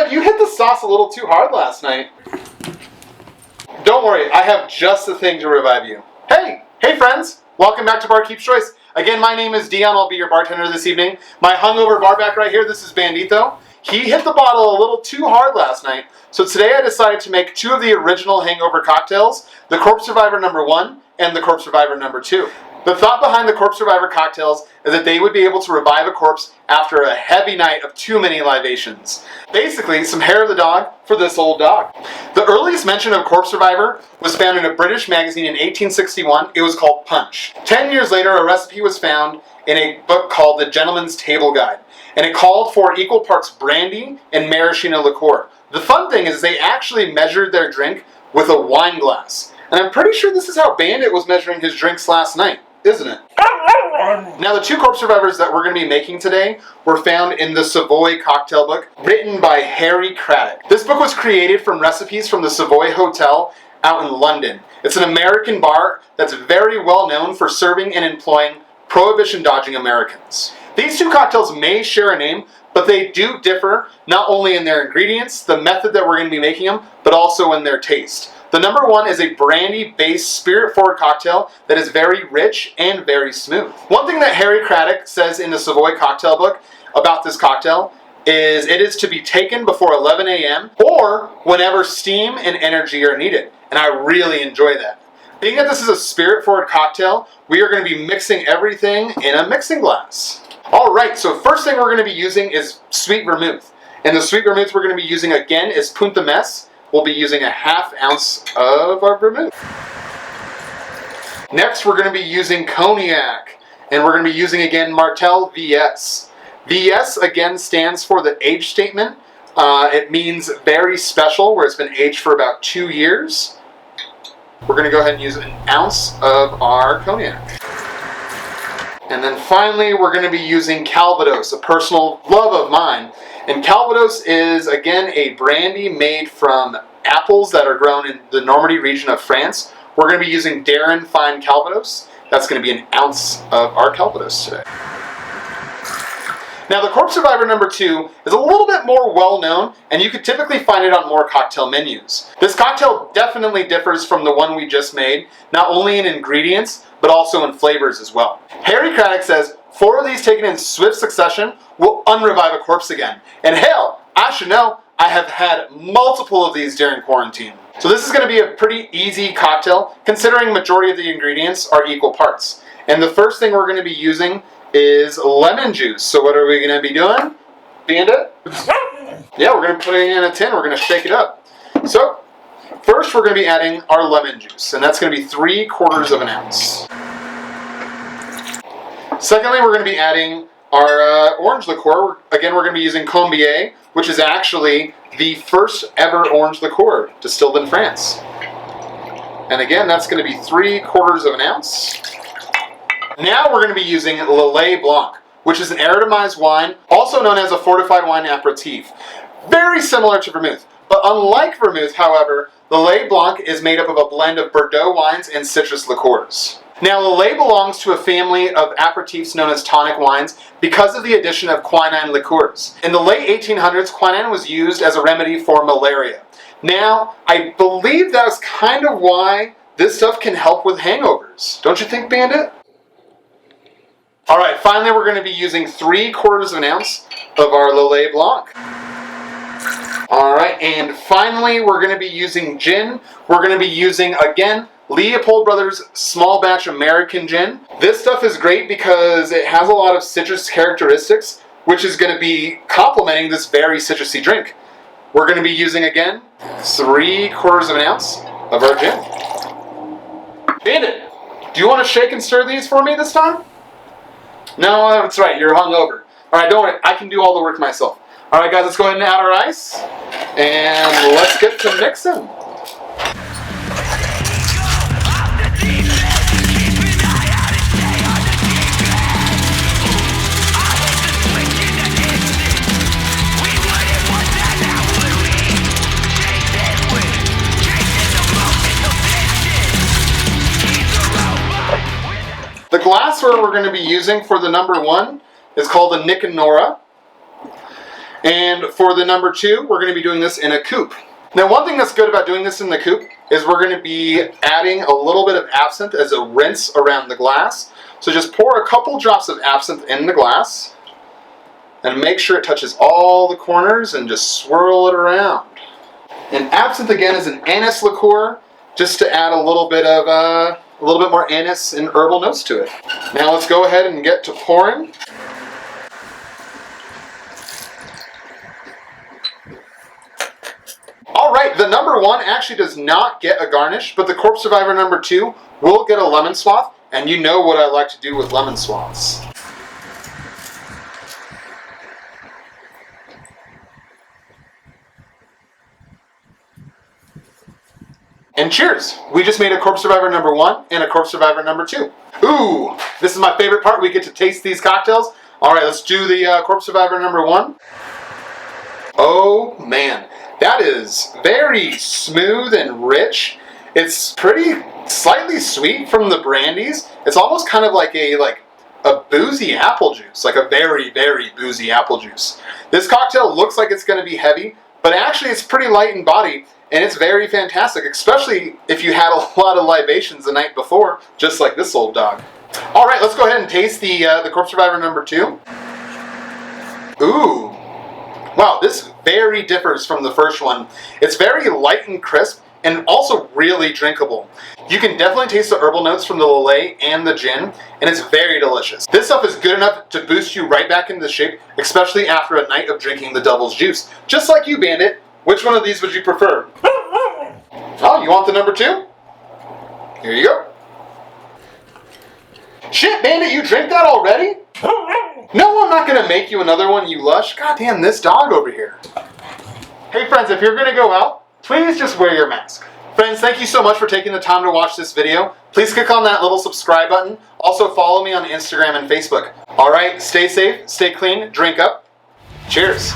Dad, you hit the sauce a little too hard last night. Don't worry, I have just the thing to revive you. Hey friends, welcome back to Barkeep's Choice. Again, my name is Dion, I'll be your bartender this evening. My hungover barback right here, this is Bandit though. He hit the bottle a little too hard last night, so today I decided to make two of the original hangover cocktails, the Corpse Survivor number 1 and the Corpse Survivor number 2. The thought behind the Corpse Survivor cocktails is that they would be able to revive a corpse after a heavy night of too many libations. Basically, some hair of the dog for this old dog. The earliest mention of Corpse Survivor was found in a British magazine in 1861. It was called Punch. 10 years later, a recipe was found in a book called The Gentleman's Table Guide, and it called for equal parts brandy and maraschino liqueur. The fun thing is they actually measured their drink with a wine glass. And I'm pretty sure this is how Bandit was measuring his drinks last night, isn't it? Now, the two Corpse Survivors that we're going to be making today were found in the Savoy cocktail book, written by Harry Craddock. This book was created from recipes from the Savoy Hotel out in London. It's an American bar that's very well known for serving and employing prohibition-dodging Americans. These two cocktails may share a name, but they do differ not only in their ingredients, the method that we're going to be making them, but also in their taste. The number 1 is a brandy-based spirit-forward cocktail that is very rich and very smooth. One thing that Harry Craddock says in the Savoy cocktail book about this cocktail is it is to be taken before 11 a.m. or whenever steam and energy are needed, and I really enjoy that. Being that this is a spirit-forward cocktail, we are going to be mixing everything in a mixing glass. Alright, so first thing we're going to be using is sweet vermouth. And the sweet vermouth we're going to be using again is Punta Mess. We'll be using a ½ ounce of our vermouth. Next, we're going to be using cognac, and we're going to be using again Martell VS. VS again stands for the age statement. It means very special, where it's been aged for about 2 years. We're going to go ahead and use an ounce of our cognac. And then finally, we're going to be using Calvados, a personal love of mine. And Calvados is, again, a brandy made from apples that are grown in the Normandy region of France. We're going to be using Darren Fine Calvados. That's going to be an ounce of our Calvados today. Now, the Corpse Survivor number 2 is a little bit more well-known, and you could typically find it on more cocktail menus. This cocktail definitely differs from the one we just made, not only in ingredients, but also in flavors as well. Harry Craddock says 4 of these taken in swift succession will unrevive a corpse again. And hell, I should know, I have had multiple of these during quarantine. So this is going to be a pretty easy cocktail, considering majority of the ingredients are equal parts. And the first thing we're going to be using is lemon juice. So what are we going to be doing? Bandit? Yeah, we're going to put it in a tin. We're going to shake it up. So first we're going to be adding our lemon juice, and that's going to be 3/4 of an ounce. Secondly, we're going to be adding our orange liqueur. Again, we're going to be using Combier, which is actually the first ever orange liqueur distilled in France. And again, that's going to be 3/4 of an ounce. Now we're going to be using Lillet Blanc, which is an aromatized wine, also known as a fortified wine aperitif. Very similar to vermouth, but unlike vermouth, however, Lillet Blanc is made up of a blend of Bordeaux wines and citrus liqueurs. Now, Lillet belongs to a family of aperitifs known as tonic wines because of the addition of quinine liqueurs. In the late 1800s, quinine was used as a remedy for malaria. Now, I believe that's kind of why this stuff can help with hangovers. Don't you think, Bandit? Alright, finally we're going to be using 3/4 of an ounce of our Lillet Blanc. Alright, and finally we're going to be using gin. We're going to be using, again, Leopold Brothers Small Batch American Gin. This stuff is great because it has a lot of citrus characteristics, which is going to be complementing this very citrusy drink. We're going to be using, again, 3/4 of an ounce of our gin. Bandit, do you want to shake and stir these for me this time? No, that's right, you're hungover. Alright, don't worry, I can do all the work myself. Alright guys, let's go ahead and add our ice, and let's get to mixing. The glassware we're going to be using for the number 1 is called a Nick and Nora. And for the number 2, we're going to be doing this in a coupe. Now, one thing that's good about doing this in the coupe is we're going to be adding a little bit of absinthe as a rinse around the glass. So just pour a couple drops of absinthe in the glass and make sure it touches all the corners and just swirl it around. And absinthe again is an anise liqueur, just to add a little bit more anise and herbal notes to it. Now let's go ahead and get to pouring. All right, the number 1 actually does not get a garnish, but the Corpse Survivor number 2 will get a lemon swath, and you know what I like to do with lemon swaths. And cheers! We just made a Corpse Survivor number 1 and a Corpse Survivor number 2. Ooh, this is my favorite part. We get to taste these cocktails. All right, let's do the Corpse Survivor number 1. Oh man, that is very smooth and rich. It's pretty slightly sweet from the brandies. It's almost kind of like a boozy apple juice, like a very, very boozy apple juice. This cocktail looks like it's going to be heavy, but actually it's pretty light in body. And it's very fantastic, especially if you had a lot of libations the night before, just like this old dog. All right, let's go ahead and taste the Corpse Survivor number 2. Ooh, wow, this very differs from the first one. It's very light and crisp, and also really drinkable. You can definitely taste the herbal notes from the Lillet and the gin, and it's very delicious. This stuff is good enough to boost you right back into shape, especially after a night of drinking the Devil's Juice. Just like you, Bandit. Which one of these would you prefer? Oh, you want the number 2? Here you go. Shit, Bandit, you drank that already? No, I'm not going to make you another one, you lush. God damn, this dog over here. Hey friends, if you're going to go out, please just wear your mask. Friends, thank you so much for taking the time to watch this video. Please click on that little subscribe button. Also follow me on Instagram and Facebook. Alright, stay safe, stay clean, drink up. Cheers.